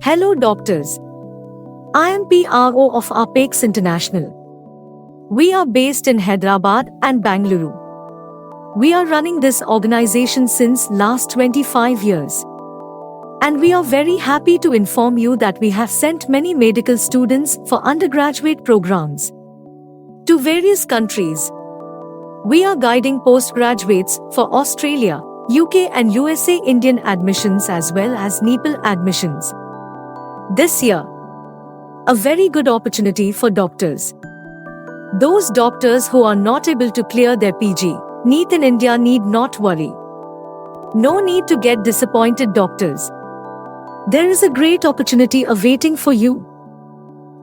Hello doctors. I am PRO of Apex International. We are based in Hyderabad and Bangalore. We are running this organization since last 25 years. And we are very happy to inform you that we have sent many medical students for undergraduate programs to various countries. We are guiding postgraduates for Australia, UK and USA Indian admissions as well as Nepal admissions. This year, a very good opportunity for doctors. Those doctors who are not able to clear their PG, NEET in India need not worry. No need to get disappointed doctors. There is a great opportunity awaiting for you.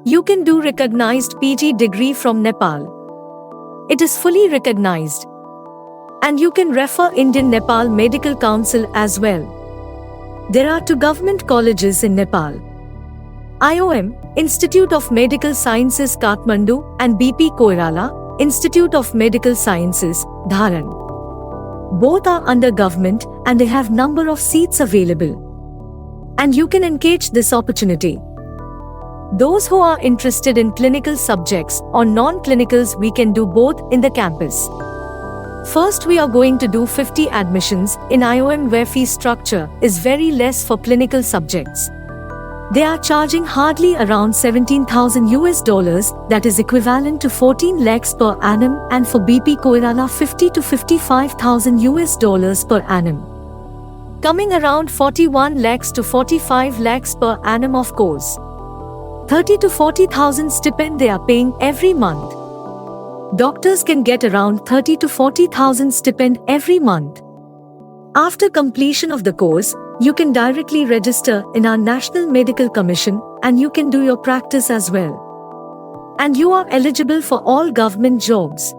You can do recognized PG degree from Nepal. It is fully recognized. And you can refer Indian Nepal Medical Council as well. There are 2 government colleges in Nepal. IOM, Institute of Medical Sciences Kathmandu, and BP Koirala, Institute of Medical Sciences, Dharan. Both are under government and they have number of seats available. And you can engage this opportunity. Those who are interested in clinical subjects or non-clinicals, we can do both in the campus. First, we are going to do 50 admissions in IOM where fee structure is very less for clinical subjects. They are charging hardly around $17,000, that is equivalent to 14 lakhs per annum, and for BP Koirala 50 to $55,000 per annum. Coming around 41 lakhs to 45 lakhs per annum of course. 30 to 40,000 stipend they are paying every month. Doctors can get around 30 to 40,000 stipend every month. After completion of the course, you can directly register in our National Medical Commission and you can do your practice as well. And you are eligible for all government jobs.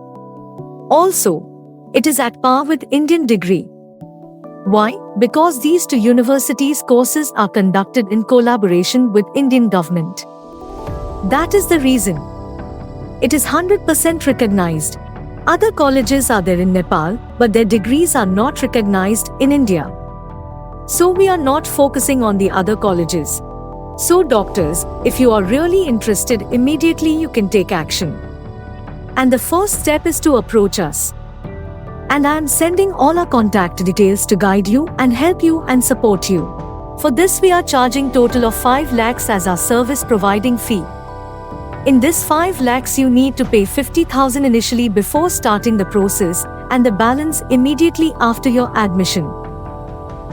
Also, it is at par with Indian degree. Why? Because these 2 universities courses are conducted in collaboration with Indian government. That is the reason. It is 100% recognized. Other colleges are there in Nepal, but their degrees are not recognized in India. So we are not focusing on the other colleges. So doctors, if you are really interested, immediately you can take action. And the first step is to approach us. And I am sending all our contact details to guide you and help you and support you. For this we are charging total of 5 lakhs as our service providing fee. In this 5 lakhs you need to pay 50,000 initially before starting the process and the balance immediately after your admission.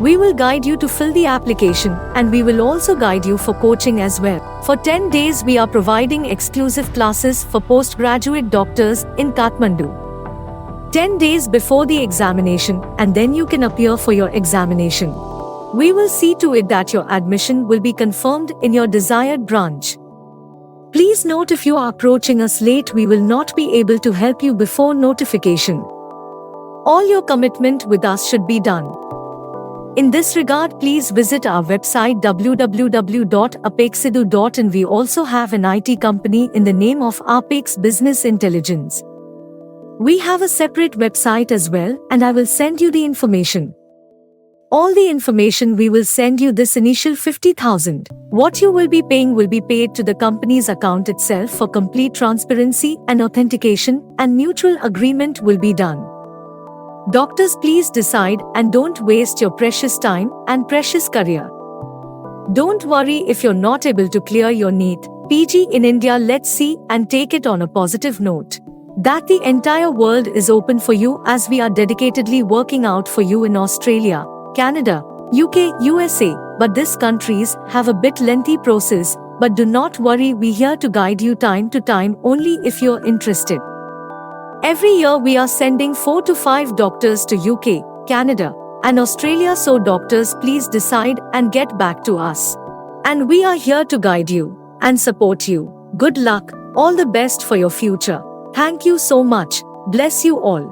We will guide you to fill the application and we will also guide you for coaching as well. For 10 days we are providing exclusive classes for postgraduate doctors in Kathmandu. 10 days before the examination and then you can appear for your examination. We will see to it that your admission will be confirmed in your desired branch. Please note, if you are approaching us late, we will not be able to help you before notification. All your commitment with us should be done. In this regard, please visit our website www.apexidu.in. We also have an IT company in the name of Apex Business Intelligence. We have a separate website as well and I will send you the information. All the information we will send you. This initial 50,000. What you will be paying will be paid to the company's account itself for complete transparency and authentication, and mutual agreement will be done. Doctors, please decide and don't waste your precious time and precious career. Don't worry if you're not able to clear your NEET, PG in India. Let's see and take it on a positive note that the entire world is open for you, as we are dedicatedly working out for you in Australia, Canada, UK, USA, but these countries have a bit lengthy process, but do not worry, we here to guide you time to time only if you're interested. Every year we are sending 4 to 5 doctors to UK, Canada, and Australia, so doctors, please decide and get back to us. And we are here to guide you and support you. Good luck, all the best for your future. Thank you so much. Bless you all.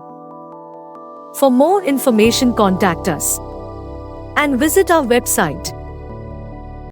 For more information, contact us and visit our website.